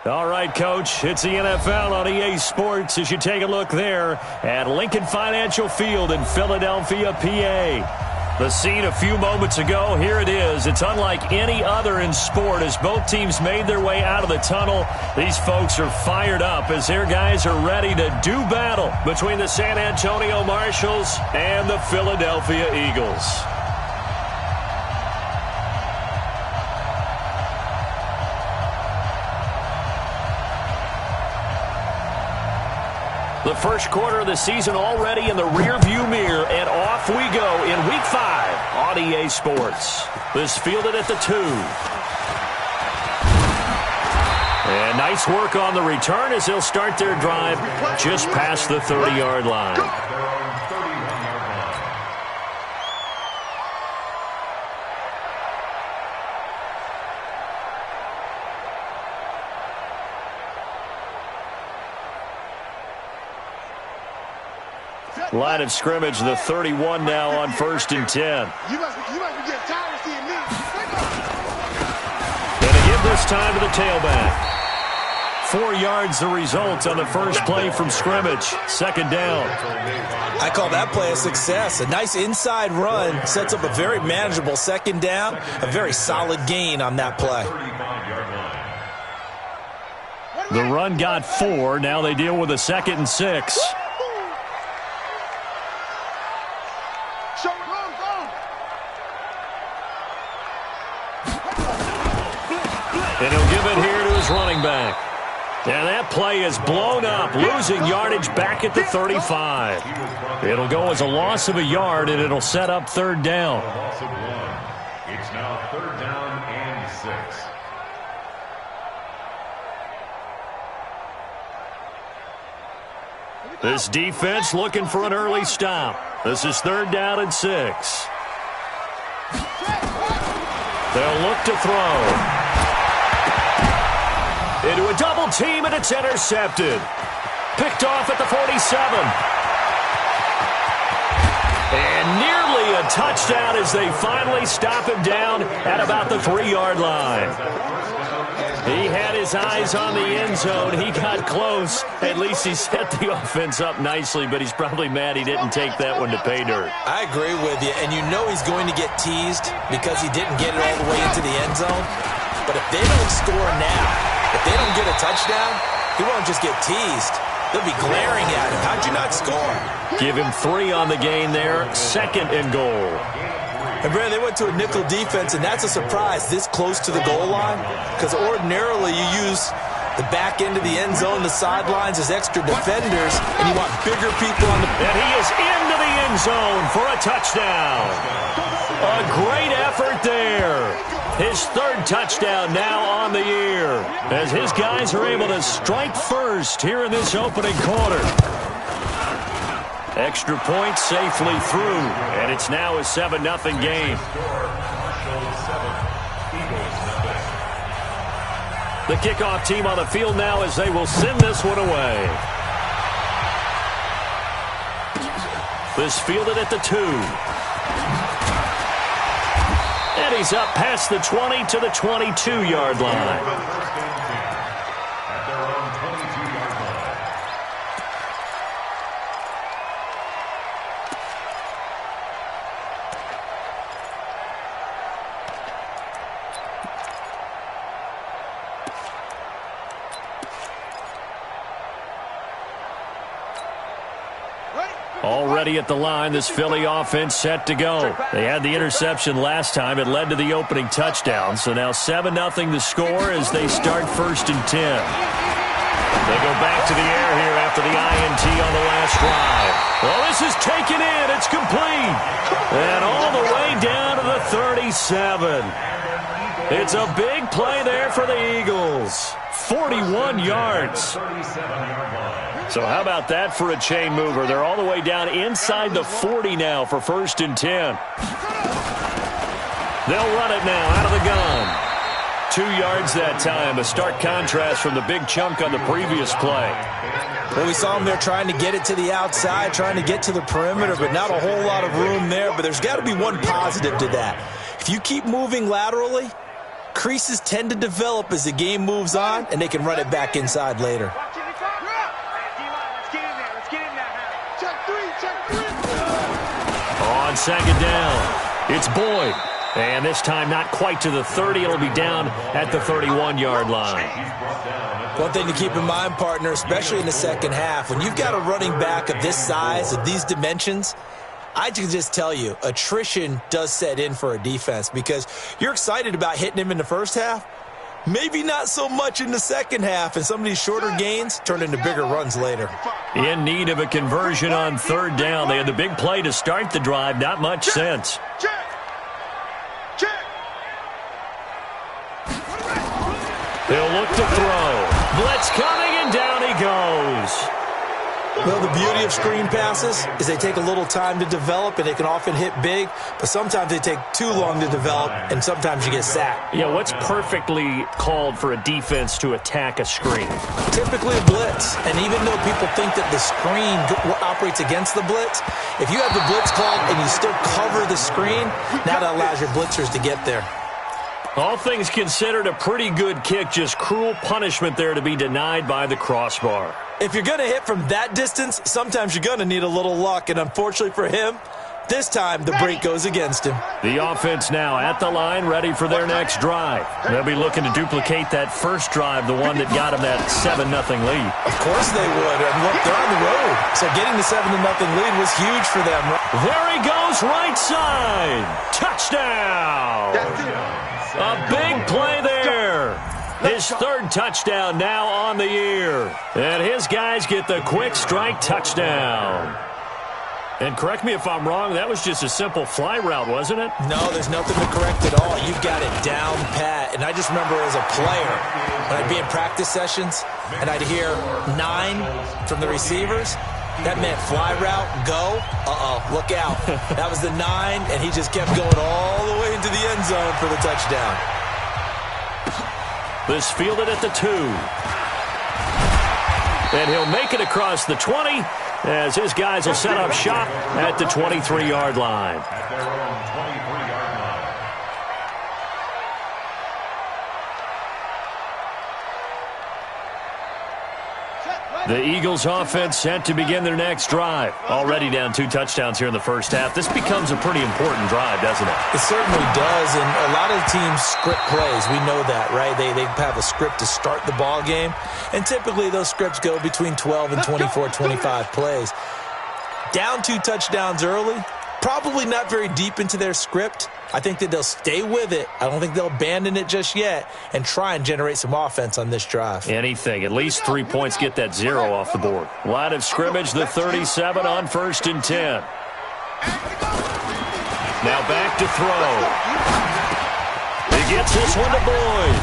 All right, Coach, it's the NFL on EA Sports as you take a look there at Lincoln Financial Field in Philadelphia, PA. The scene a few moments ago, here it is. It's unlike any other in sport as both teams made their way out of the tunnel. These folks are fired up as their guys are ready to do battle between the San Antonio Marshals and the Philadelphia Eagles. The first quarter of the season already in the rearview mirror, and off we go in Week 5 on EA Sports. This fielded at the 2. And nice work on the return as they'll start their drive just past the 30-yard line. Line of scrimmage, the 31 now on 1st and 10. You must be getting tired of seeing me. Going to give this time to the tailback. 4 yards the result on the first play from scrimmage. 2nd down. I call that play a success. A nice inside run sets up a very manageable 2nd down. A very solid gain on that play. The run got 4. Now they deal with a 2nd and 6. And he'll give it here to his running back. And that play is blown up, losing yardage back at the 35. It'll go as a loss of a yard, and it'll set up 3rd down. Loss of 1. It's now 3rd down and 6. This defense looking for an early stop. This is 3rd down and 6. They'll look to throw. Into a double team, and it's intercepted. Picked off at the 47. And nearly a touchdown as they finally stop him down at about the 3-yard line. He had his eyes on the end zone. He got close. At least he set the offense up nicely, but he's probably mad he didn't take that one to pay dirt. I agree with you, and you know he's going to get teased because he didn't get it all the way into the end zone. But if they don't score now, if they don't get a touchdown, he won't just get teased. They'll be glaring at him. How'd you not score? Give him 3 on the gain there. 2nd and goal. And, Brad, they went to a nickel defense, and that's a surprise this close to the goal line because ordinarily you use the back end of the end zone, the sidelines as extra defenders, and you want bigger people on the... And he is into the end zone for a touchdown. A great effort there. His 3rd touchdown now on the year as his guys are able to strike first here in this opening quarter. Extra point safely through, and it's now a 7-0 game. The kickoff team on the field now as they will send this one away. This fielded at the 2. And he's up past the 20 to the 22-yard line. Already at the line, this Philly offense set to go. They had the interception last time. It led to the opening touchdown. So now 7-0 the score as they start 1st and 10. They go back to the air here after the INT on the last drive. Well, this is taken in. It's complete. And all the way down to the 37. It's a big play there for the Eagles. 41 yards. So how about that for a chain mover? They're all the way down inside the 40 now for 1st and 10. They'll run it now out of the gun. 2 yards that time, a stark contrast from the big chunk on the previous play. Well, we saw them there trying to get it to the outside, trying to get to the perimeter, but not a whole lot of room there. But there's got to be one positive to that. If you keep moving laterally, Creases tend to develop as the game moves on, and they can run it back inside later. On second down, it's Boyd. And this time not quite to the 30. It'll be down at the 31-yard line. One thing to keep in mind, partner, especially in the second half, when you've got a running back of this size, of these dimensions, I can just tell you, attrition does set in for a defense because you're excited about hitting him in the first half, maybe not so much in the second half, and some of these shorter gains turn into bigger runs later. In need of a conversion on third down. They had the big play to start the drive. Not much sense. He'll look to throw. Blitz coming, and down he goes. Well, the beauty of screen passes is they take a little time to develop, and they can often hit big, but sometimes they take too long to develop, and sometimes you get sacked. Yeah, what's perfectly called for a defense to attack a screen? Typically a blitz, and even though people think that the screen operates against the blitz, if you have the blitz called and you still cover the screen, now that allows your blitzers to get there. All things considered, a pretty good kick, just cruel punishment there to be denied by the crossbar. If you're going to hit from that distance, sometimes you're going to need a little luck, and unfortunately for him, this time the break goes against him. The offense now at the line, ready for their next drive. They'll be looking to duplicate that first drive, the one that got them that 7-0 lead. Of course they would, and look, they're on the road, so getting the 7-0 lead was huge for them. There he goes, right side. Touchdown! A big play there. His third touchdown now on the year. And his guys get the quick strike touchdown. And correct me if I'm wrong, that was just a simple fly route, wasn't it? No, there's nothing to correct at all. You've got it down pat. And I just remember as a player, when I'd be in practice sessions, and I'd hear 9 from the receivers, that meant fly route, go, look out. That was the 9, and he just kept going all the way into the end zone for the touchdown. This fielded at the 2. And he'll make it across the 20 as his guys will set up shop at the 23-yard line. At their own 23-yard line. The Eagles offense set to begin their next drive. Already down 2 touchdowns here in the first half. This becomes a pretty important drive, doesn't it? It certainly does, and a lot of teams script plays. We know that, right? They have a script to start the ball game, and typically those scripts go between 12 and 24, 25 plays. Down 2 touchdowns early, probably not very deep into their script. I think that they'll stay with it. I don't think they'll abandon it just yet and try and generate some offense on this drive. Anything. At least 3 points get that 0 off the board. Line of scrimmage, the 37 on 1st and 10. Now back to throw. He gets this one to Boyd.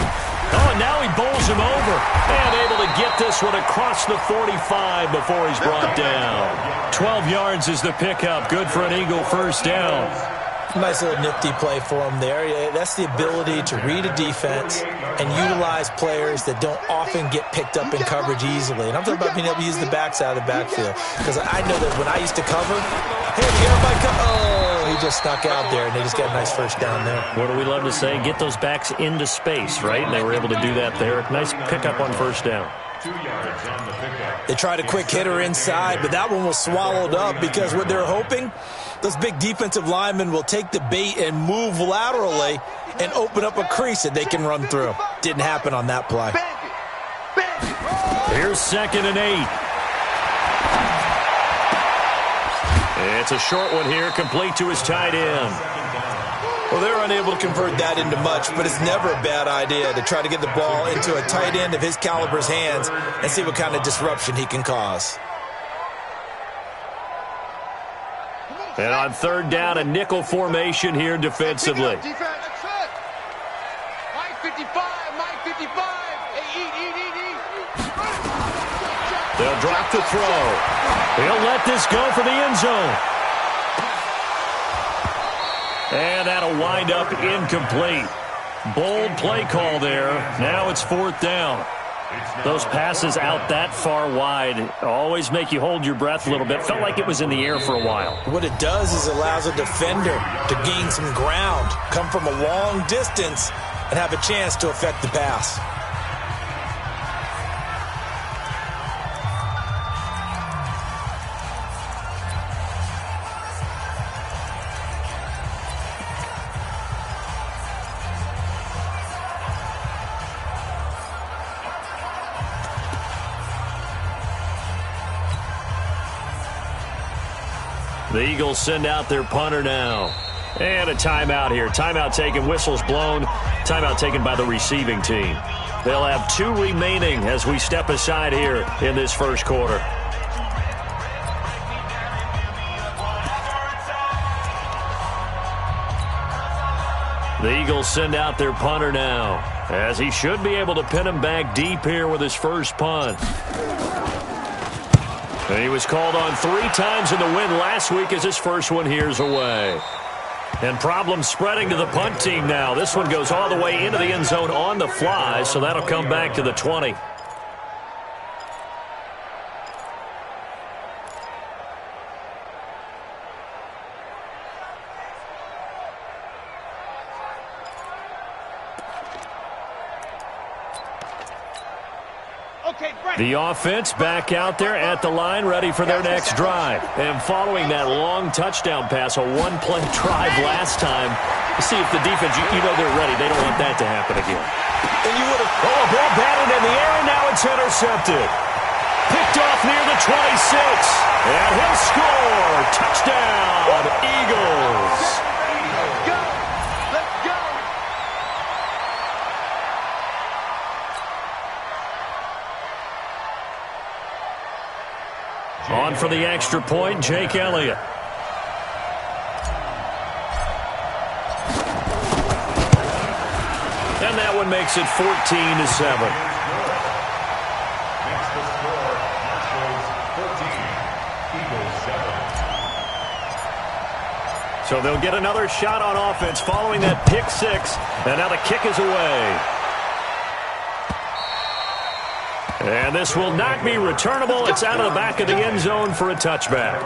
Oh, and now he bowls him over. And able to get this one across the 45 before he's brought down. 12 yards is the pickup. Good for an Eagle first down. Nice little nifty play for him there. That's the ability to read a defense and utilize players that don't often get picked up in coverage easily. And I'm talking about being able to use the backs out of the backfield. Because I know that when I used to cover, hey, everybody come. Oh, he just snuck out there, and they just got a nice first down there. What do we love to say? Get those backs into space, right? And they were able to do that there. Nice pickup on first down. 2 yards on the pickup. They tried a quick hitter inside, but that one was swallowed up because what they're hoping, those big defensive linemen will take the bait and move laterally and open up a crease that they can run through. Didn't happen on that play. Here's 2nd and 8. It's a short one here, complete to his tight end. Well, they're unable to convert that into much, but it's never a bad idea to try to get the ball into a tight end of his caliber's hands and see what kind of disruption he can cause. And on 3rd down, a nickel formation here defensively. Mike 55, Mike 55. Hey, eat. They'll drop the throw. He'll let this go for the end zone. And that'll wind up incomplete. Bold play call there. Now it's 4th down. Those passes out that far wide always make you hold your breath a little bit. Felt like it was in the air for a while. What it does is allows a defender to gain some ground, come from a long distance, and have a chance to affect the pass. The Eagles send out their punter now. And a timeout here. Timeout taken, whistles blown. Timeout taken by the receiving team. They'll have 2 remaining as we step aside here in this first quarter. The Eagles send out their punter now, as he should be able to pin him back deep here with his first punt. And he was called on 3 times in the win last week as his first one here's away. And problems spreading to the punt team now. This one goes all the way into the end zone on the fly, so that'll come back to the 20. The offense back out there at the line, ready for their next drive. And following that long touchdown pass, a one-play drive last time, see if the defense, you know they're ready. They don't want that to happen again. And you would have... Oh, a ball batted in the air, and now it's intercepted. Picked off near the 26. And he'll score. Touchdown, Eagles. On for the extra point, Jake Elliott. And that one makes it 14-7. Next to score, Marshall's 14, Eagles 7. So they'll get another shot on offense following that pick 6. And now the kick is away. And this will not be returnable. It's out of the back of the end zone for a touchback.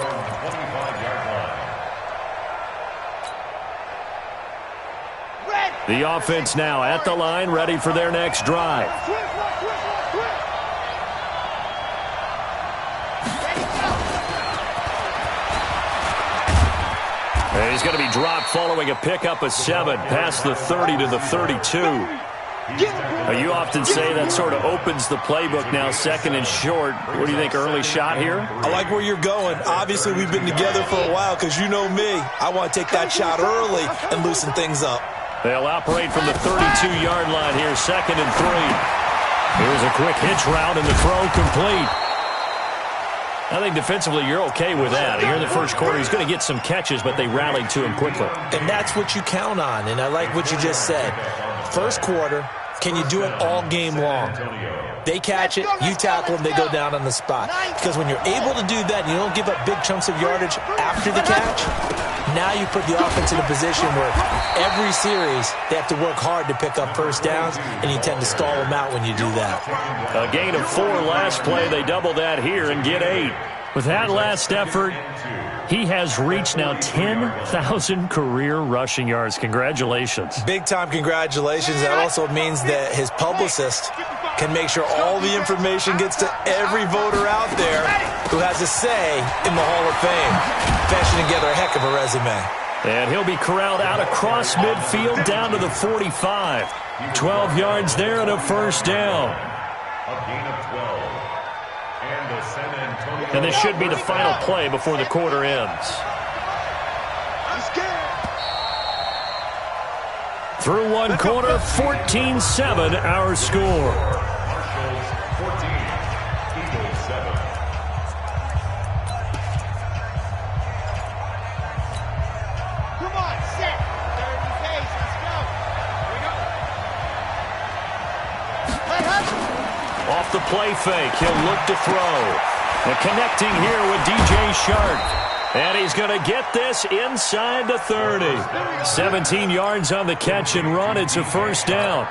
The offense now at the line, ready for their next drive. And he's going to be dropped following a pickup of 7 past the 30 to the 32. You often say that sort of opens the playbook now, second and short. What do you think, early shot here? I like where you're going. Obviously, we've been together for a while because you know me. I want to take that shot early and loosen things up. They'll operate from the 32-yard line here, second and 3. Here's a quick hitch route and the throw complete. I think defensively you're okay with that. Here in the first quarter, he's going to get some catches, but they rallied to him quickly. And that's what you count on, and I like what you just said. First quarter, can you do it all game long? They catch it, you tackle them, they go down on the spot. Because when you're able to do that, you don't give up big chunks of yardage after the catch, now you put the offense in a position where every series they have to work hard to pick up first downs, and you tend to stall them out when you do that. A gain of 4 last play. They double that here and get 8. With that last effort, he has reached now 10,000 career rushing yards. Congratulations. Big-time congratulations. That also means that his publicist can make sure all the information gets to every voter out there who has a say in the Hall of Fame. Fashioning together a heck of a resume. And he'll be corralled out across midfield down to the 45. 12 yards there and a first down. A gain of 12. And the San Antonio... And this should be the final play before the quarter ends. Through one quarter, 14-7 our score. Marshall's 14, Eagles 7. Come on, set. 30 pace. Let's go. Here we go. Off the play fake, he'll look to throw. And connecting here with DJ Shark. And he's going to get this inside the 30. 17 yards on the catch and run. It's a first down.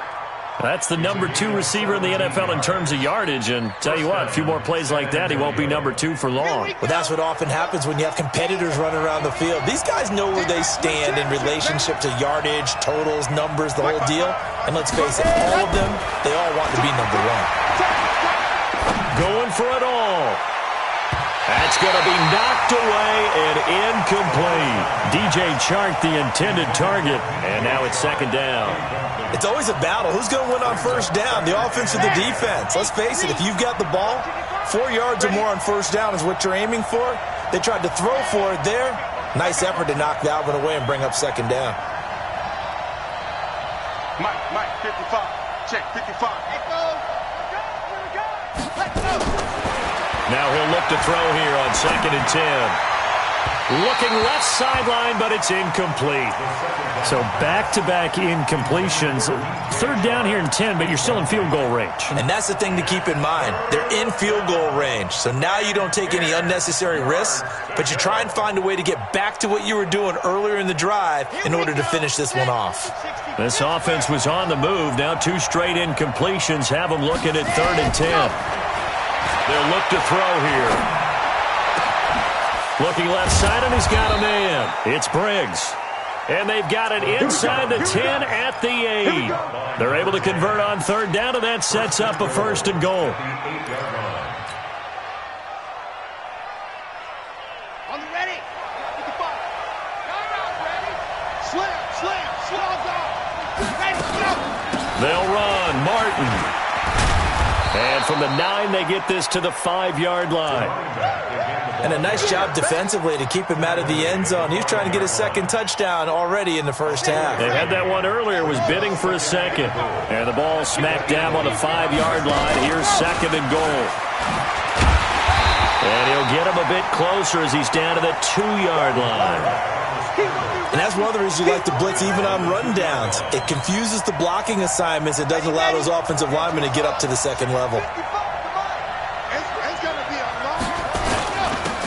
That's the number 2 receiver in the NFL in terms of yardage, and tell you what, a few more plays like that, he won't be number 2 for long. Well, that's what often happens when you have competitors running around the field. These guys know where they stand in relationship to yardage, totals, numbers, the whole deal. And let's face it, all of them, they all want to be number 1. Going for it all. That's going to be knocked away and incomplete. DJ Chark, the intended target, and now it's second down. It's always a battle. Who's going to win on first down, the offense or the defense? Let's face it, if you've got the ball, 4 yards or more on first down is what you're aiming for. They tried to throw for it there. Nice effort to knock that one away and bring up second down. Mike, 55. Check, 55. Let's go. Let's go. Now he'll look to throw here on 2nd and 10. Looking left sideline, but it's incomplete. So back-to-back incompletions. 3rd down here in 10, but you're still in field goal range. And that's the thing to keep in mind. They're in field goal range. So now you don't take any unnecessary risks, but you try and find a way to get back to what you were doing earlier in the drive in order to finish this one off. This offense was on the move. Now 2 straight incompletions have them looking at 3rd and 10. They'll look to throw here. Looking left side, and he's got a man. It's Briggs. And they've got it inside the 10 at the 8. They're able to convert on 3rd down, and that sets up a 1st and goal. On the ready. 55. Ready. Slam down. Ready, go. They'll run. Martin. And from the 9, they get this to the 5-yard line. And a nice job defensively to keep him out of the end zone. He's trying to get his 2nd touchdown already in the first half. They had that one earlier, was bidding for a 2nd. And the ball smacked down on the 5-yard line. Here's 2nd and goal. And he'll get him a bit closer as he's down to the 2-yard line. And that's one of the reasons you like to blitz even on rundowns. It confuses the blocking assignments. It doesn't allow those offensive linemen to get up to the 2nd level.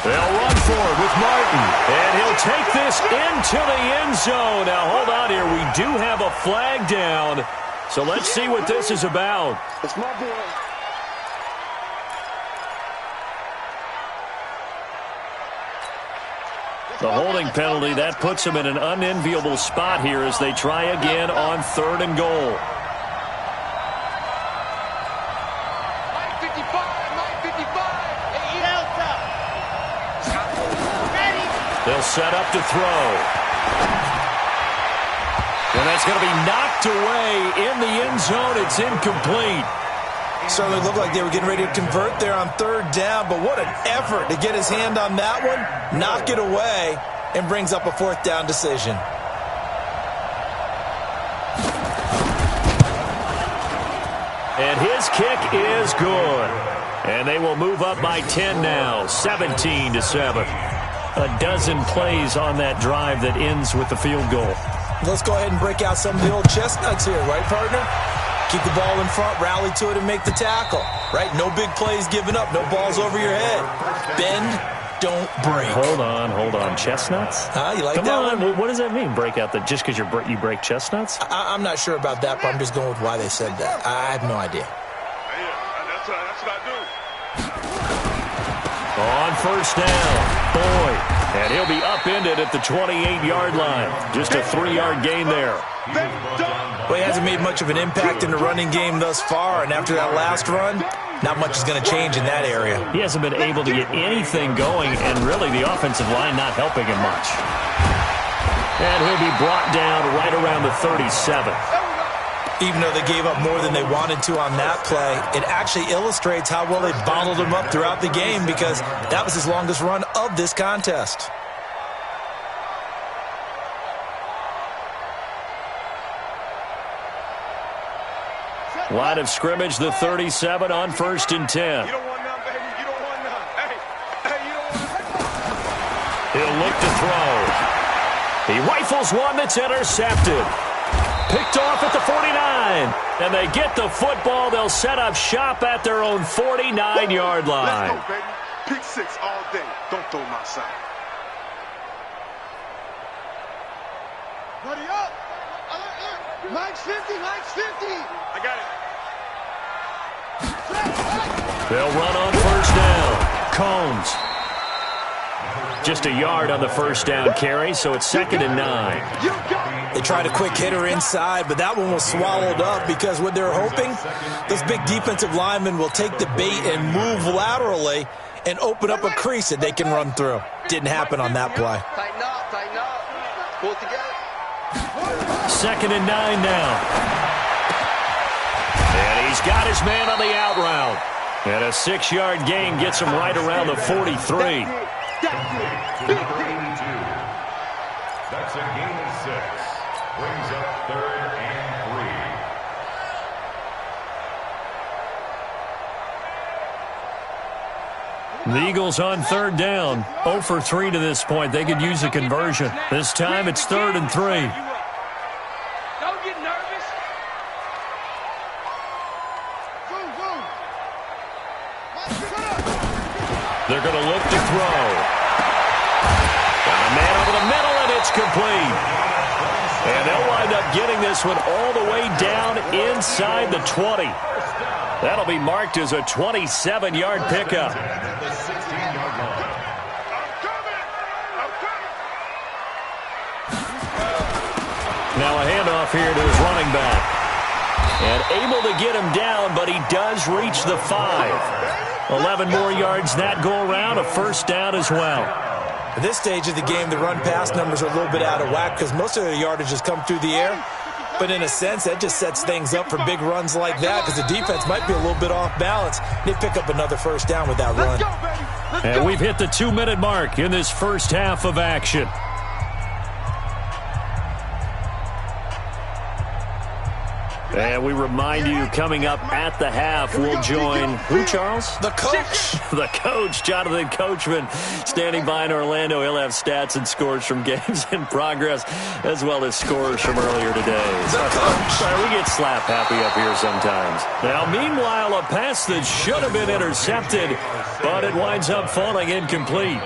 They'll run for it with Martin. And he'll take this into the end zone. Now, hold on here. We do have a flag down. So let's see what this is about. It's my boy. The holding penalty, that puts them in an unenviable spot here as they try again on 3rd and goal. Mike 55. Hey, Delta. Ready. They'll set up to throw. And that's going to be knocked away in the end zone. It's incomplete. Certainly looked like they were getting ready to convert there on 3rd down, but what an effort to get his hand on that one, knock it away, and brings up a 4th down decision. And his kick is good. And they will move up by 10 now, 17-7. A dozen plays on that drive that ends with the field goal. Let's go ahead and break out some of the old chestnuts here, right, partner? Keep the ball in front, rally to it, and make the tackle, right? No big plays given up, no balls over your head. Bend, don't break. Hold on. Chestnuts? You like Come that on. one? What does that mean, break out just because you break chestnuts? I'm not sure about that, but I'm just going with why they said that. I have no idea. That's what I do. On 1st down, Boyd. And he'll be upended at the 28-yard line. Just a 3-yard gain there. Well, he hasn't made much of an impact in the running game thus far, and after that last run, not much is going to change in that area. He hasn't been able to get anything going, and really the offensive line not helping him much. And he'll be brought down right around the 37. Even though they gave up more than they wanted to on that play, it actually illustrates how well they bottled him up throughout the game, because that was his longest run of this contest. Line of scrimmage, the 37 on 1st and 10. You don't want none, baby. You don't want none. Hey, you don't want none. He'll look to throw. He rifles one that's intercepted. Picked off at the 49. And they get the football. They'll set up shop at their own 49-yard line. Let's go, baby. Pick 6 all day. Don't throw my side. Buddy up. Mike's 50, Mike's 50. I got it. They'll run on first down. Combs. Just a yard on the first down carry, so it's 2nd and 9. They tried a quick hitter inside, but that one was swallowed up because what they're hoping, those big defensive linemen will take the bait and move laterally and open up a crease that they can run through. Didn't happen on that play. Tighten up, tighten up. Pull it together. 2nd and 9 now. And he's got his man on the out route. And a 6-yard gain gets him right around the 43. That's a gain of 6. Brings up 3rd and 3. The Eagles on 3rd down. 0 for 3 to this point. They could use a conversion. This time it's 3rd and 3. Don't get nervous. They're going to look to throw. Got a man over the middle, and it's complete. And they'll wind up getting this one all the way down inside the 20. That'll be marked as a 27-yard pickup. Now a handoff here to his running back. And able to get him down, but he does reach the 5. 11 more yards that go around, a first down as well. At this stage of the game, the run-pass numbers are a little bit out of whack because most of their yardage has come through the air. But in a sense, that just sets things up for big runs like that because the defense might be a little bit off balance. They pick up another first down with that run. And we've hit the 2-minute mark in this first half of action. And we remind you, coming up at the half, we'll join who, Charles? The coach. The coach, Jonathan Coachman, standing by in Orlando. He'll have stats and scores from games in progress, as well as scores from earlier today. The coach. Sorry, we get slap happy up here sometimes. Now, meanwhile, a pass that should have been intercepted, but it winds up falling incomplete.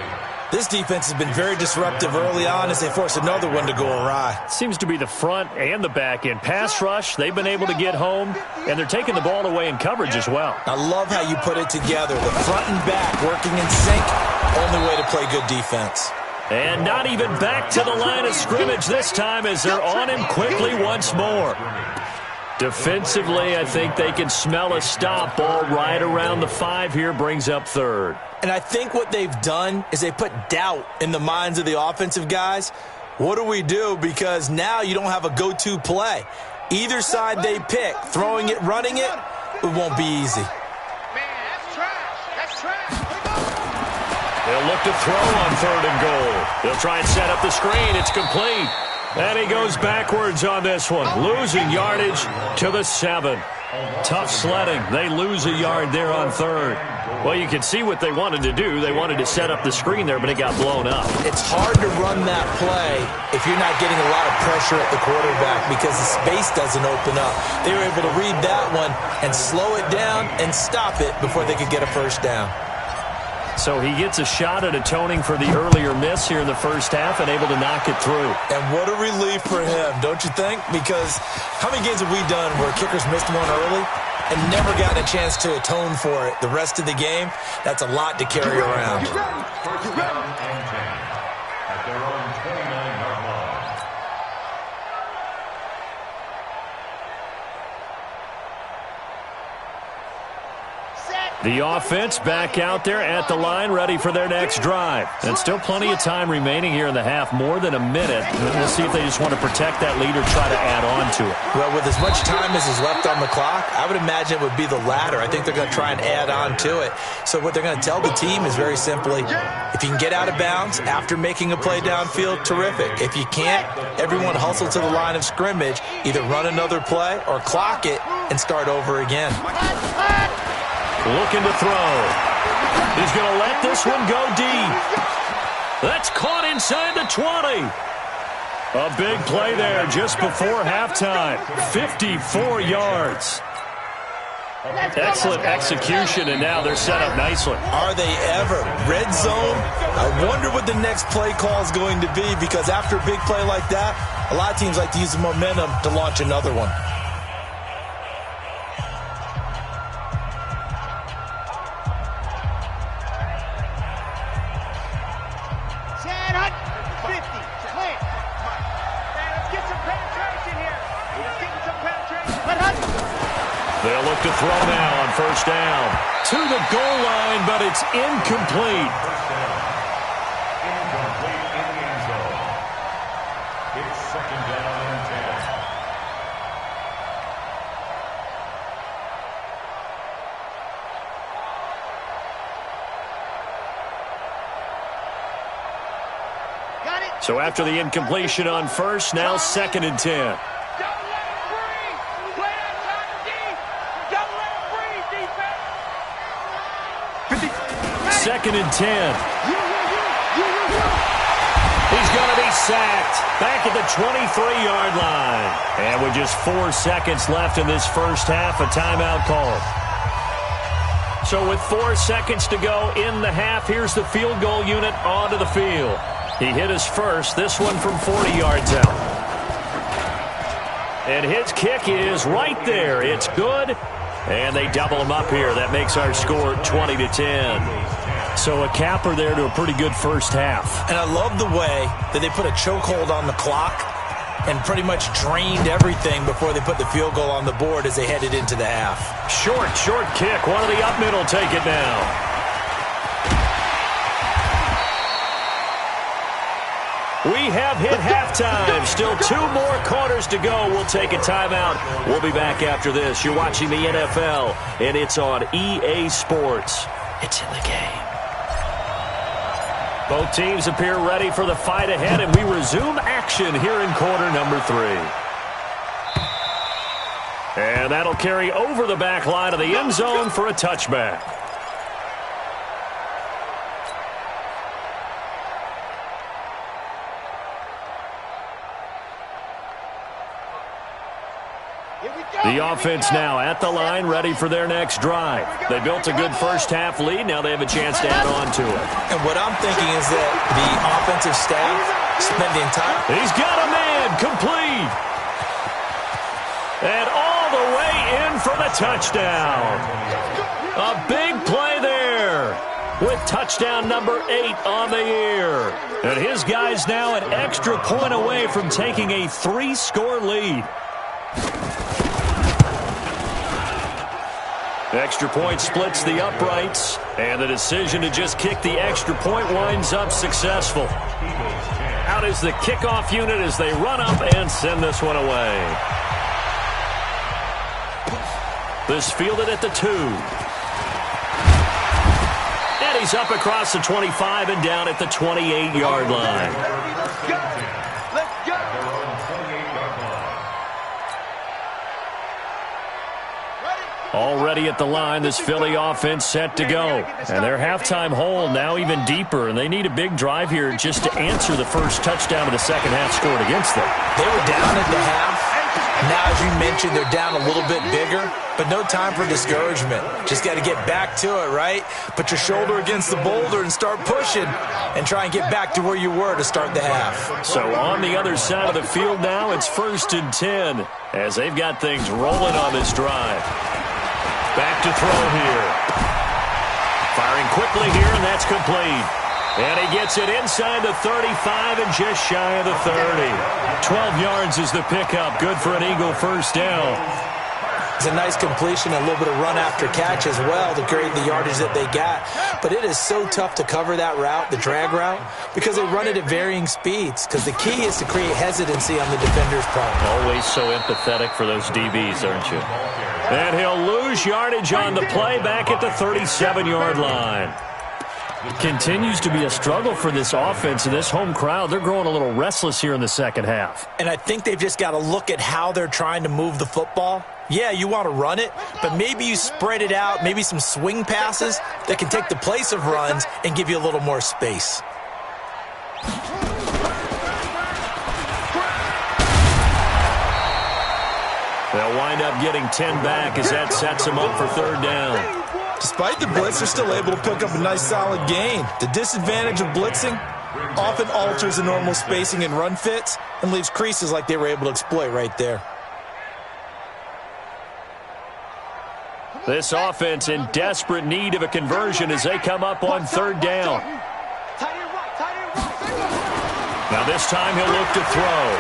This defense has been very disruptive early on as they force another one to go awry. Seems to be the front and the back end. Pass rush, they've been able to get home, and they're taking the ball away in coverage as well. I love how you put it together. The front and back working in sync, only way to play good defense. And not even back to the line of scrimmage this time as they're on him quickly once more. Defensively, I think they can smell a stop. Ball right around the 5 here, brings up 3rd. And I think what they've done is they put doubt in the minds of the offensive guys. What do we do? Because now you don't have a go-to play. Either side they pick, throwing it, running it, it won't be easy. Man, that's trash. That's trash. They'll look to throw on 3rd and goal. They'll try and set up the screen. It's complete. And he goes backwards on this one, losing yardage to the 7. Tough sledding. They lose a yard there on 3rd. Well, you can see what they wanted to do. They wanted to set up the screen there, but it got blown up. It's hard to run that play if you're not getting a lot of pressure at the quarterback because the space doesn't open up. They were able to read that one and slow it down and stop it before they could get a first down. So he gets a shot at atoning for the earlier miss here in the first half and able to knock it through. And what a relief for him, don't you think? Because how many games have we done where kickers missed one early and never gotten a chance to atone for it the rest of the game? That's a lot to carry around. First down and 10 at their own 29-yard line. The offense back out there at the line, ready for their next drive. And still plenty of time remaining here in the half, more than a minute. We'll see if they just want to protect that lead or try to add on to it. Well, with as much time as is left on the clock, I would imagine it would be the latter. I think they're going to try and add on to it. So what they're going to tell the team is very simply, if you can get out of bounds after making a play downfield, terrific. If you can't, everyone hustle to the line of scrimmage, either run another play or clock it and start over again. Looking to throw. He's going to let this one go deep. That's caught inside the 20. A big play there just before halftime. 54 yards. Excellent execution, and now they're set up nicely. Are they ever? Red zone? I wonder what the next play call is going to be, because after a big play like that, A lot of teams like to use the momentum to launch another one. They'll look to throw now on first down. To the goal line, but it's incomplete. Incomplete in the end zone. It's second down and 10. Got it. So after the incompletion on first, now second and 10. Second and 10. He's going to be sacked back at the 23-yard line. And with just 4 seconds left in this first half, a timeout called. So with 4 seconds to go in the half, here's the field goal unit onto the field. He hit his first, this one from 40 yards out. And his kick is right there. It's good. And they double him up here. That makes our score 20-10. So a capper there to a pretty good first half. And I love the way that they put a chokehold on the clock and pretty much drained everything before they put the field goal on the board as they headed into the half. Short kick. One of the up middle take it now. We have hit halftime. Still 2 more quarters to go. We'll take a timeout. We'll be back after this. You're watching the NFL, and it's on EA Sports. It's in the game. Both teams appear ready for the fight ahead, and we resume action here in quarter number 3. And that'll carry over the back line of the end zone for a touchback. The offense now at the line, ready for their next drive. They built a good first-half lead. Now they have a chance to add on to it. And what I'm thinking is that the offensive staff spent the entire... He's got a man, complete. And all the way in for the touchdown. A big play there with touchdown number 8 on the year. And his guys now an extra point away from taking a 3-score lead. Extra point splits the uprights, and the decision to just kick the extra point winds up successful. Out is the kickoff unit as they run up and send this one away. This fielded at the 2. And he's up across the 25 and down at the 28-yard line. Already at the line, this Philly offense set to go. And their halftime hole now even deeper, and they need a big drive here just to answer the first touchdown of the second half scored against them. They were down at the half. Now, as you mentioned, they're down a little bit bigger, but no time for discouragement. Just got to get back to it, right? Put your shoulder against the boulder and start pushing and try and get back to where you were to start the half. So on the other side of the field now, it's 1st and 10 as they've got things rolling on this drive. Back to throw here. Firing quickly here, and that's complete. And he gets it inside the 35 and just shy of the 30. 12 yards is the pickup. Good for an Eagle first down. It's a nice completion, a little bit of run after catch as well to create the yardage that they got. But it is so tough to cover that route, the drag route, because they run it at varying speeds. Because the key is to create hesitancy on the defender's part. Always so empathetic for those DBs, aren't you? And he'll lose yardage on the play back at the 37-yard line. Continues to be a struggle for this offense and this home crowd. They're growing a little restless here in the second half. And I think they've just got to look at how they're trying to move the football. Yeah, you want to run it, but maybe you spread it out, maybe some swing passes that can take the place of runs and give you a little more space. They'll wind up getting 10 back as that sets them up for third down. Despite the blitz, they're still able to pick up a nice solid gain. The disadvantage of blitzing, Often alters the normal spacing and run fits and leaves creases like they were able to exploit right there. This offense in desperate need of a conversion as they come up on third down. Now this time he'll look to throw.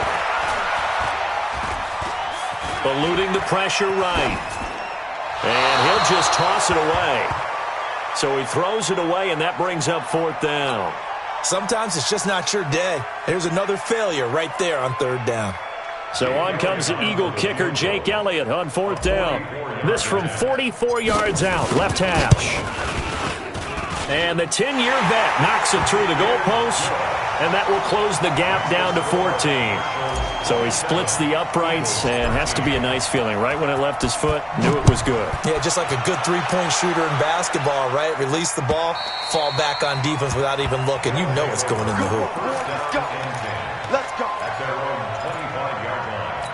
Eluding the pressure right. And he'll just toss it away. So he throws it away, and that brings up fourth down. Sometimes it's just not your day. Here's another failure right there on third down. So on comes the Eagle kicker, Jake Elliott, on fourth down. This from 44 yards out, left hash. And the 10-year vet knocks it through the goalpost, and that will close the gap down to 14. So he splits the uprights, and has to be a nice feeling. Right when it left his foot, knew it was good. Yeah, just like a good three-point shooter in basketball, right? Release the ball, fall back on defense without even looking. You know it's going in the hoop. Let's go. Let's go. At their own 25-yard line.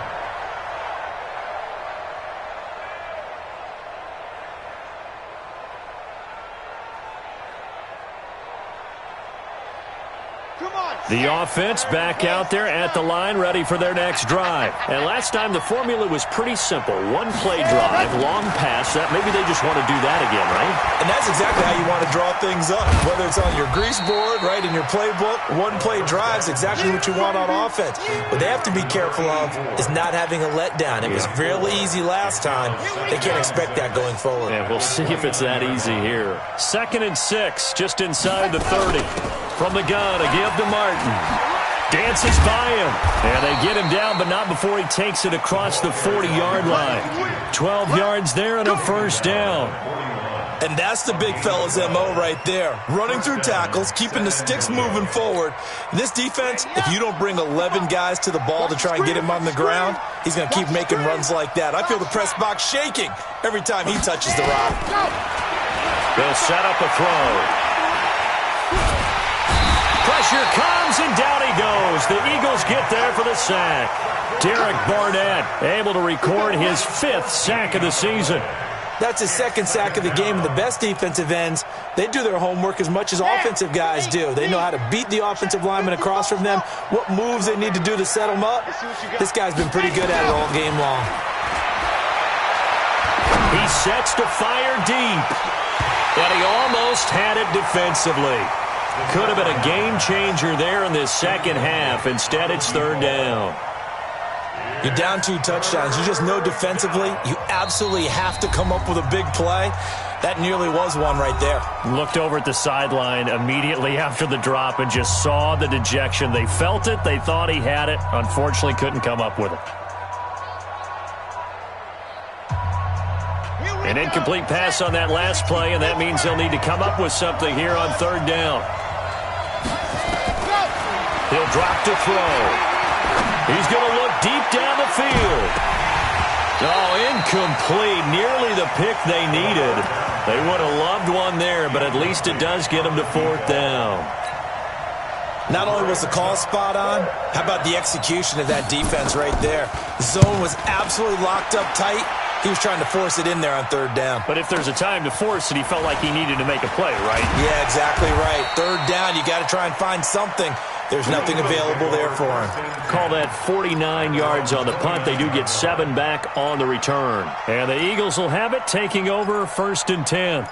Come on. The offense back out there at the line, ready for their next drive. And last time the formula was pretty simple. One-play drive, long pass. That maybe they just want to do that again, right? And that's exactly how you want to draw things up. Whether it's on your grease board, right, in your playbook, one-play drive's exactly what you want on offense. What they have to be careful of is not having a letdown. It was real easy last time. They can't expect that going forward. And we'll see if it's that easy here. 2nd and 6, just inside the 30. From the gun, a give to Martin. Dances by him. And they get him down, but not before he takes it across the 40-yard line. 12 yards there and a first down. And that's the big fella's MO right there. Running through tackles, keeping the sticks moving forward. In this defense, if you don't bring 11 guys to the ball to try and get him on the ground, he's going to keep making runs like that. I feel the press box shaking every time he touches the rock. They'll set up a throw. Pressure comes, and down he goes. The Eagles get there for the sack. Derek Barnett able to record his 5th sack of the season. That's his 2nd sack of the game. The best defensive ends, they do their homework as much as offensive guys do. They know how to beat the offensive lineman across from them, what moves they need to do to set them up. This guy's been pretty good at it all game long. He sets to fire deep, and he almost had it defensively. Could have been a game changer there in this second half. Instead, it's third down. You're down 2 touchdowns. You just know defensively you absolutely have to come up with a big play. That nearly was one right there. Looked over at the sideline immediately after the drop and just saw the dejection. They felt it. They thought he had it. Unfortunately, couldn't come up with it. An incomplete pass on that last play, and that means they'll need to come up with something here on third down. He'll drop to throw. He's going to look deep down the field. Oh, incomplete. Nearly the pick they needed. They would have loved one there, but at least it does get them to fourth down. Not only was the call spot on, how about the execution of that defense right there? The zone was absolutely locked up tight. He was trying to force it in there on third down. But if there's a time to force it, he felt like he needed to make a play, right? Yeah, exactly right. Third down, you got to try and find something. There's nothing available there for him. Call that 49 yards on the punt. They do get 7 back on the return. And the Eagles will have it, taking over 1st and 10.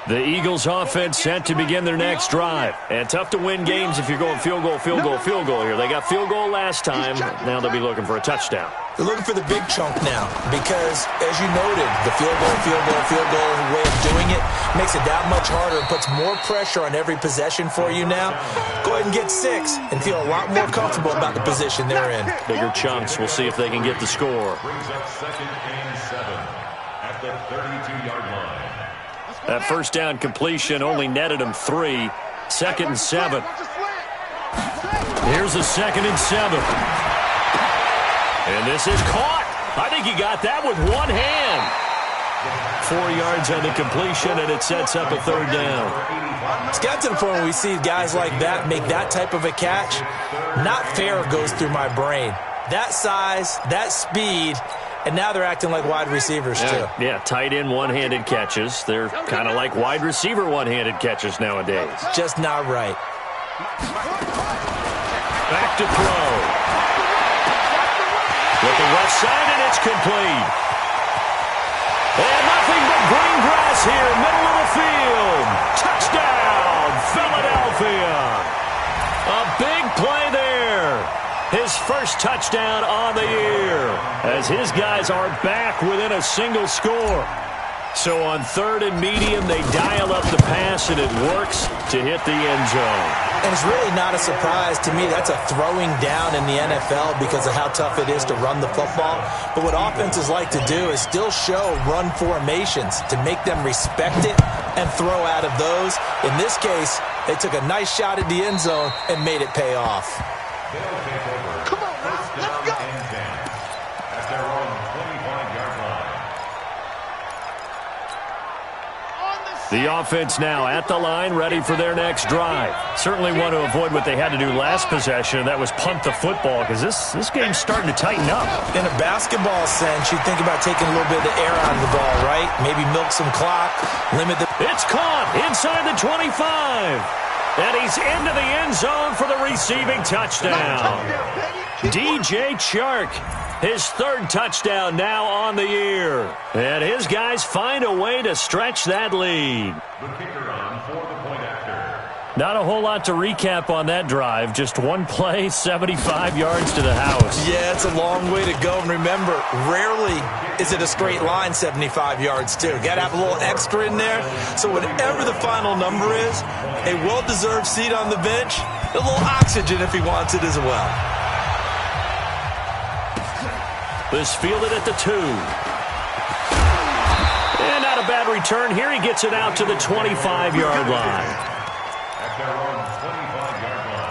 The Eagles offense set to begin their next drive. And tough to win games if you're going field goal, field goal, field goal here. They got field goal last time. Now they'll be looking for a touchdown. They're looking for the big chunk now because, as you noted, the field goal way of doing it makes it that much harder and puts more pressure on every possession for you now. Go ahead and get 6 and feel a lot more comfortable about the position they're in. Bigger chunks. We'll see if they can get the score. Brings up 2nd and 7 at the 32-yard line. That first down completion only netted him 3. 2nd and 7. Here's a 2nd and 7. And this is caught. I think he got that with one hand. 4 yards on the completion, and it sets up a third down. It's got to the point where we see guys like that make that type of a catch. Not fair goes through my brain. that size, that speed, and now they're acting like wide receivers too. Yeah, tight end one-handed catches. They're kind of like wide receiver one-handed catches nowadays. Just not right. Back to throw. Looking left side, and it's complete. And nothing but green grass here, middle of the field. Touchdown, Philadelphia. A big play there. His first touchdown on the year, as his guys are back within a single score. So on 3rd and medium, they dial up the pass, and it works to hit the end zone. And it's really not a surprise to me. That's a throwing down in the NFL because of how tough it is to run the football. But what offenses like to do is still show run formations to make them respect it and throw out of those. In this case, they took a nice shot at the end zone and made it pay off. Come on, now, let's go. At their own 25-yard line. The offense now at the line, ready for their next drive. Certainly want to avoid what they had to do last possession. That was punt the football, because this game's starting to tighten up. In a basketball sense, you think about taking a little bit of the air out of the ball, right? Maybe milk some clock, limit the... It's caught inside the 25. And he's into the end zone for the receiving touchdown. DJ Chark, his 3rd touchdown now on the year. And his guys find a way to stretch that lead. The kicker on for the point after. Not a whole lot to recap on that drive. Just one play, 75 yards to the house. Yeah, it's a long way to go. And remember, rarely is it a straight line 75 yards, too. Got to have a little extra in there. So whatever the final number is, a well-deserved seat on the bench, a little oxygen if he wants it as well. This fielded at the 2. And not a bad return here. He gets it out to the 25-yard line. At their own 25-yard line.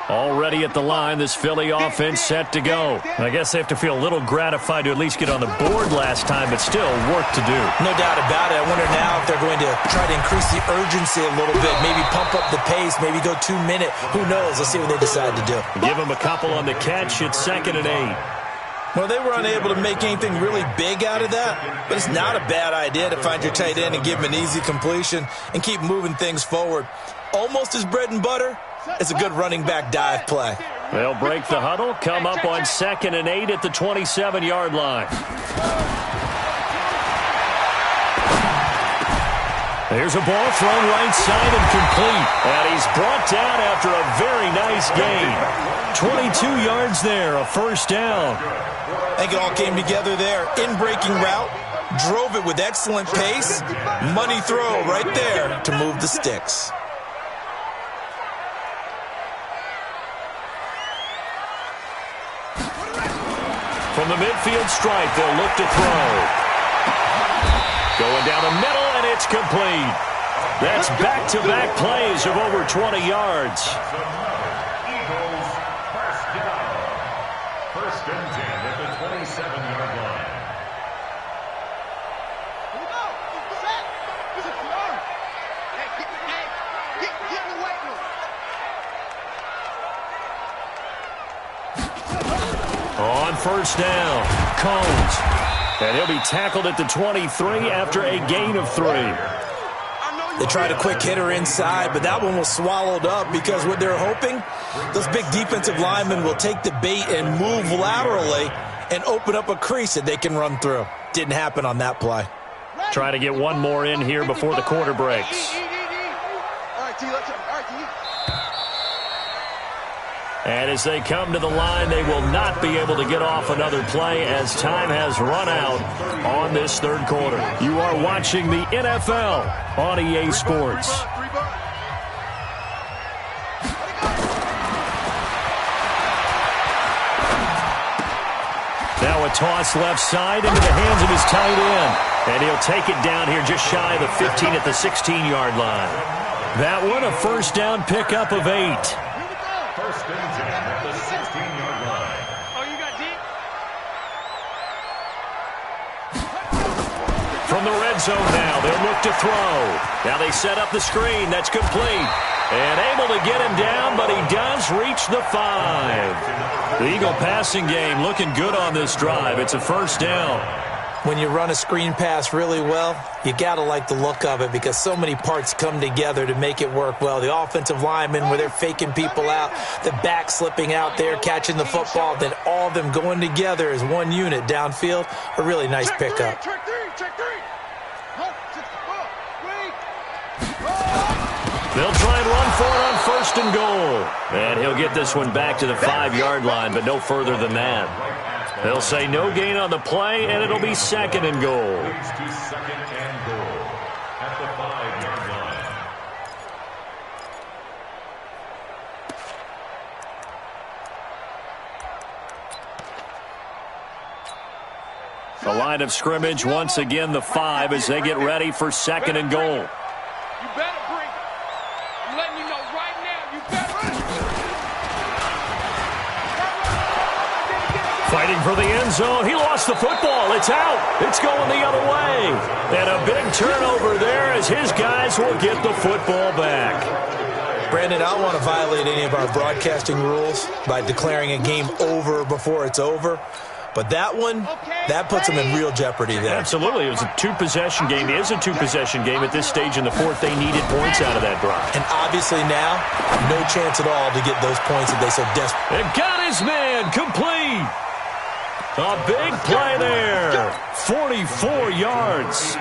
Already at the line, this Philly offense set to go. I guess they have to feel a little gratified to at least get on the board last time, but still work to do. No doubt about it. I wonder now if they're going to try to increase the urgency a little bit, maybe pump up the pace, maybe go 2-minute. Who knows? Let's see what they decide to do. Give them a couple on the catch. It's 2nd and 8. Well, they were unable to make anything really big out of that, but it's not a bad idea to find your tight end and give him an easy completion and keep moving things forward. Almost as bread and butter as a good running back dive play. They'll break the huddle, come up on 2nd and 8 at the 27-yard line. There's a ball thrown right side and complete. And he's brought down after a very nice gain. 22 yards there, a first down. I think it all came together there. In-breaking route, drove it with excellent pace. Money throw right there to move the sticks. From the midfield stripe, they'll look to throw. Going down the middle, and it's complete. That's back-to-back plays of over 20 yards. Eagles first down. 1st and 10 at the 27-yard line. Here we go. Set. This is yours. Hey, get in the weight room. On 1st down, Combs. And he'll be tackled at the 23 after a gain of 3. They tried a quick hitter inside, but that one was swallowed up because what they're hoping, those big defensive linemen will take the bait and move laterally and open up a crease that they can run through. Didn't happen on that play. Try to get one more in here before the quarter breaks. All right, T, let's go. All right, T. And as they come to the line, they will not be able to get off another play as time has run out on this 3rd quarter. You are watching the NFL on EA Sports. Now a toss left side into the hands of his tight end. And he'll take it down here just shy of the 15 at the 16-yard line. That one a first down pickup of 8. 1st and 10 at the 16-yard line. Oh, you got deep? from the red zone now. They'll look to throw. Now they set up the screen. That's complete. And able to get him down, but he does reach the 5. The Eagle passing game looking good on this drive. It's a first down. When you run a screen pass really well, you got to like the look of it because so many parts come together to make it work well. The offensive linemen, where they're faking people out, the back slipping out there, catching the football, then all of them going together as one unit downfield. A really nice pickup. Check three. They'll try and run for it on first and goal. And he'll get this one back to the 5-yard line, but no further than that. They'll say no gain on the play, and it'll be second and goal. Leads to second and goal at the 5-yard line. The line of scrimmage, once again, the 5 as they get ready for second and goal. You better bring it. I'm letting you know right now. You better. Fighting for the end zone. He lost the football. It's out. It's going the other way. And a big turnover there as his guys will get the football back. Brandon, I don't want to violate any of our broadcasting rules by declaring a game over before it's over. But that one, that puts them in real jeopardy there. Absolutely. It was a two-possession game. It is a two-possession game at this stage in the fourth. They needed points out of that drive. And obviously now, no chance at all to get those points that they so desperately. And got his man complete. A big play there. 44 yards.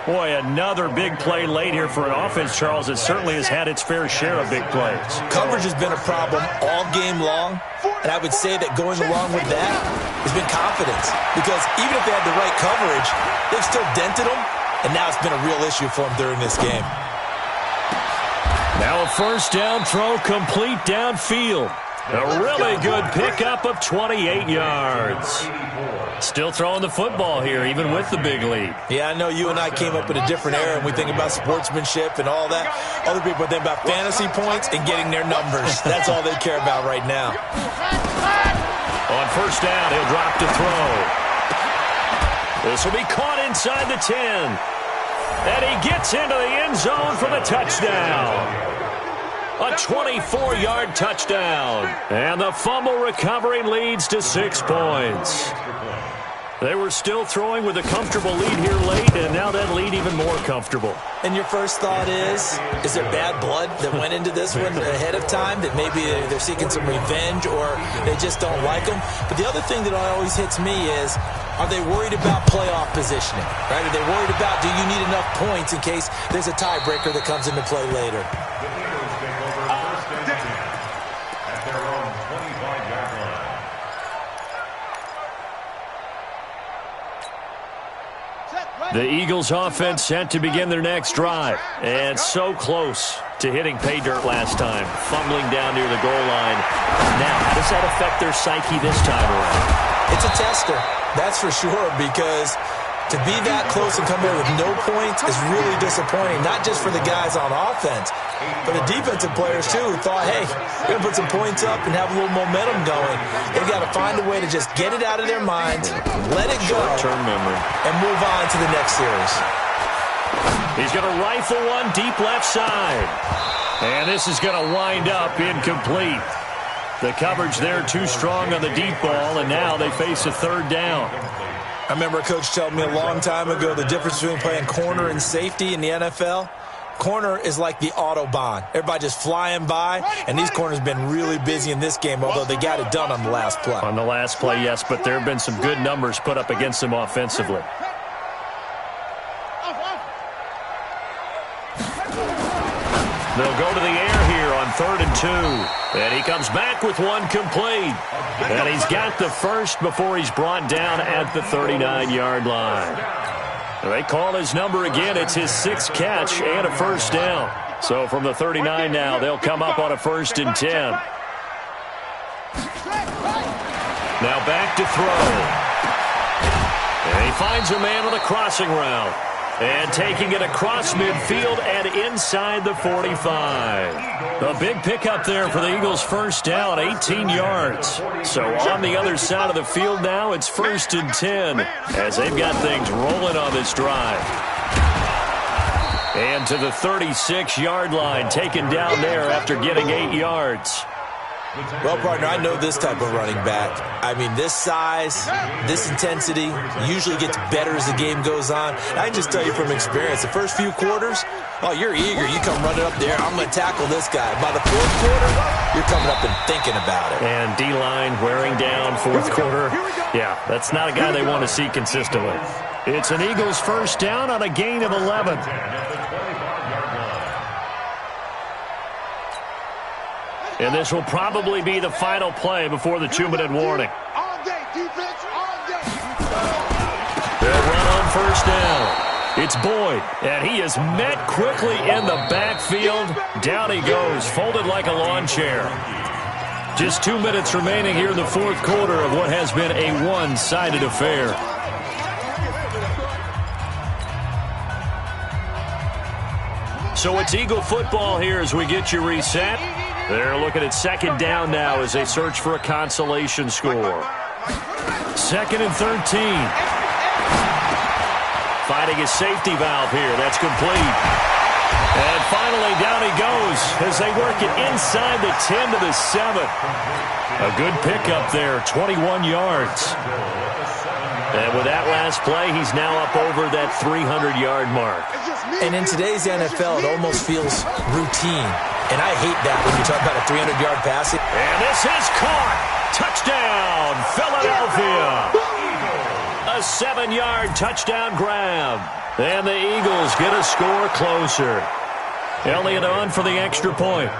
Boy, another big play late here for an offense, Charles, that certainly has had its fair share of big plays. Coverage has been a problem all game long, and I would say that going along with that has been confidence. Because even if they had the right coverage, they've still dented them, and now it's been a real issue for them during this game. Now a first down throw complete downfield. A really good pickup of 28 yards. Still throwing the football here, even with the big lead. Yeah, I know you and I came up in a different era, and we think about sportsmanship and all that. Other people think about fantasy points and getting their numbers. That's all they care about right now. On first down, he'll drop to throw. This will be caught inside the 10. And he gets into the end zone for the touchdown. A 24-yard touchdown. And the fumble recovery leads to 6 points. They were still throwing with a comfortable lead here late, and now that lead even more comfortable. And your first thought is there bad blood that went into this one ahead of time, that maybe they're seeking some revenge or they just don't like them? But the other thing that always hits me is, are they worried about playoff positioning? Right? Are they worried about, do you need enough points in case there's a tiebreaker that comes into play later? The Eagles offense set to begin their next drive. And so close to hitting pay dirt last time. Fumbling down near the goal line. Now, how does that affect their psyche this time around? It's a tester, that's for sure, because to be that close and come in with no points is really disappointing, not just for the guys on offense, but the defensive players, too, who thought, hey, we're going to put some points up and have a little momentum going. They've got to find a way to just get it out of their minds, let it go, short-term memory, and move on to the next series. He's going to rifle one deep left side. And this is going to wind up incomplete. The coverage there too strong on the deep ball, and now they face a third down. I remember a coach telling me a long time ago the difference between playing corner and safety in the NFL. Corner is like the Autobahn. Everybody just flying by, and these corners have been really busy in this game, although they got it done on the last play. On the last play, yes, but there have been some good numbers put up against them offensively. They'll go to the air here on 3rd and 2. And he comes back with one complete. And he's got the first before he's brought down at the 39-yard line. They call his number again. It's his 6th catch and a first down. So from the 39 now, they'll come up on a 1st and 10. Now back to throw. And he finds a man on the crossing route. And taking it across midfield and inside the 45. A big pickup there for the Eagles' first down, 18 yards. So on the other side of the field now, it's 1st and 10 as they've got things rolling on this drive. And to the 36-yard line, taken down there after getting 8 yards. Well, partner, I know this type of running back. I mean, this size, this intensity usually gets better as the game goes on. I can just tell you from experience, the first few quarters, oh, you're eager. You come running up there, I'm going to tackle this guy. By the fourth quarter, you're coming up and thinking about it. And D-line wearing down fourth quarter. Yeah, that's not a guy they want to see consistently. It's an Eagles first down on a gain of 11. And this will probably be the final play before the 2-minute warning. All day, defense, all day. They'll run on first down. It's Boyd, and he is met quickly in the backfield. Down he goes, folded like a lawn chair. Just 2 minutes remaining here in the fourth quarter of what has been a one-sided affair. So it's Eagle football here as we get you reset. They're looking at second down now as they search for a consolation score. 2nd and 13. Finding a safety valve here. That's complete. And finally down he goes as they work it inside the 10 to the 7. A good pickup there, 21 yards. And with that last play, he's now up over that 300-yard mark. And in today's NFL, it almost feels routine. And I hate that when you talk about a 300-yard passing. And this is caught. Touchdown, Philadelphia. A 7-yard touchdown grab. And the Eagles get a score closer. Elliott on for the extra point.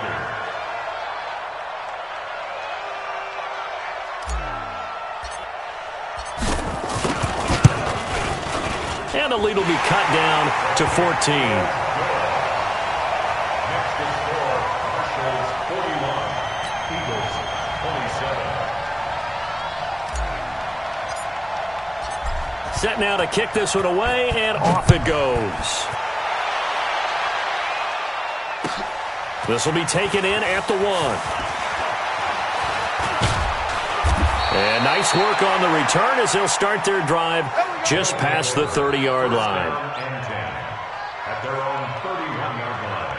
And the lead will be cut down to 14. Set now to kick this one away, and off it goes. This will be taken in at the 1. And nice work on the return as they'll start their drive just past the 30-yard line. And 10 at their own 31-yard line.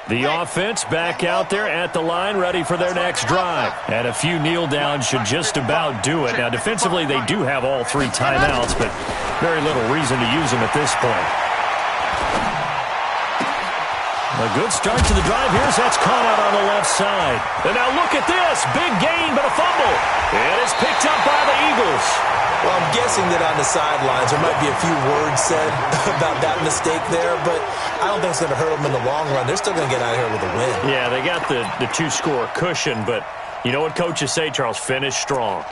The offense back out there at the line, ready for their next drive. And a few kneel downs should just about do it. Now, defensively, they do have all 3 timeouts, but very little reason to use them at this point. A good start to the drive. Here's that's caught out on the left side. And now look at this. Big gain, but a fumble. And it's picked up by the Eagles. Well, I'm guessing that on the sidelines there might be a few words said about that mistake there, but I don't think it's going to hurt them in the long run. They're still going to get out of here with a win. Yeah, they got the 2-score cushion, but you know what coaches say, Charles? Finish strong.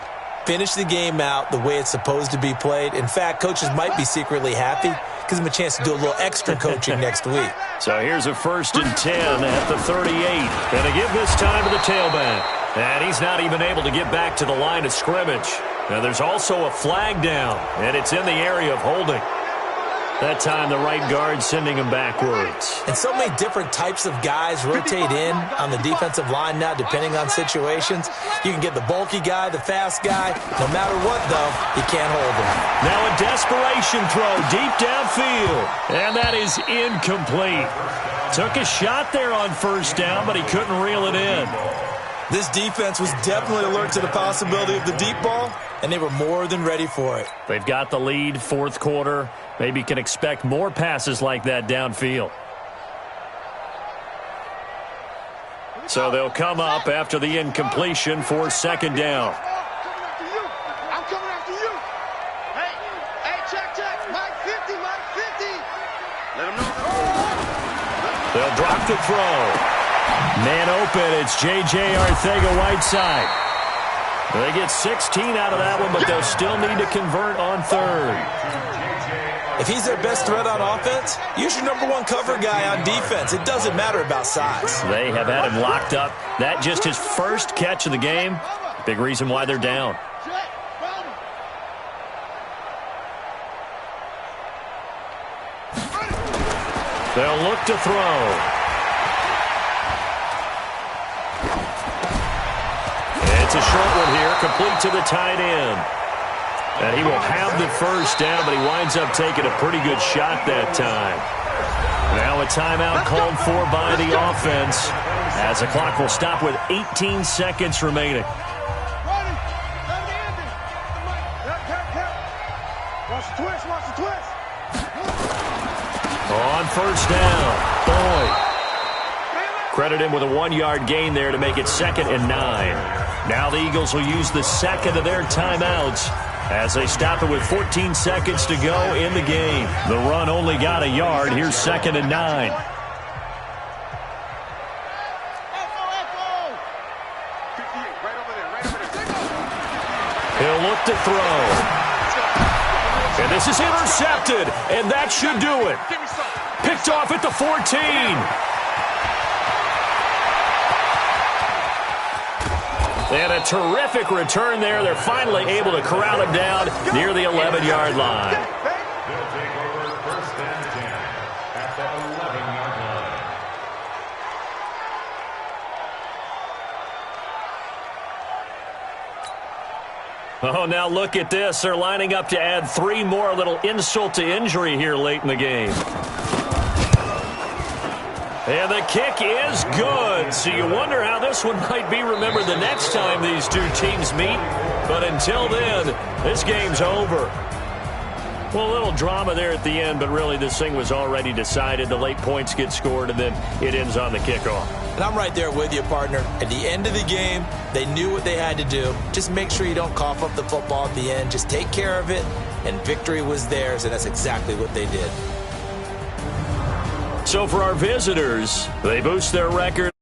Finish the game out the way it's supposed to be played. In fact, coaches might be secretly happy. Gives them a chance to do a little extra coaching next week. So here's a 1st and 10 at the 38. And to give this time to the tailback. And he's not even able to get back to the line of scrimmage. Now there's also a flag down, and it's in the area of holding. That time the right guard sending him backwards. And so many different types of guys rotate in on the defensive line now depending on situations. You can get the bulky guy, the fast guy. No matter what, though, you can't hold him. Now a desperation throw deep downfield. And that is incomplete. Took a shot there on first down, but he couldn't reel it in. This defense was definitely alert to the possibility of the deep ball, and they were more than ready for it. They've got the lead, fourth quarter. Maybe can expect more passes like that downfield. So they'll come up after the incompletion for 2nd down. I'm coming after you. Hey, check. Mike 50. Let him know. They'll drop the throw. Man open, it's J.J. Arcega-Whiteside. They get 16 out of that one, but they'll still need to convert on 3rd. If he's their best threat on offense, use your number one cover guy on defense. It doesn't matter about size. They have had him locked up. That just his first catch of the game. Big reason why they're down. They'll look to throw. It's a short one here, complete to the tight end. And he will have the first down, but he winds up taking a pretty good shot that time. Now a timeout called for by the offense, as the clock will stop with 18 seconds remaining. Watch the twist. On first down, Boyd. Credit him with a 1-yard gain there to make it 2nd and 9. Now the Eagles will use the second of their timeouts as they stop it with 14 seconds to go in the game. The run only got a yard. Here's 2nd and 9. He'll look to throw. And this is intercepted, and that should do it. Picked off at the 14. And a terrific return there. They're finally able to corral him down near the 11-yard line. They'll take over 1st and 10 at the 11-yard line. Oh, now look at this. They're lining up to add 3 more. A little insult to injury here late in the game. And the kick is good. So you wonder how this one might be remembered the next time these two teams meet. But until then, this game's over. Well, a little drama there at the end, but really this thing was already decided. The late points get scored, and then it ends on the kickoff. And I'm right there with you, partner. At the end of the game, they knew what they had to do. Just make sure you don't cough up the football at the end. Just take care of it, and victory was theirs, and that's exactly what they did. So for our visitors, they boost their record.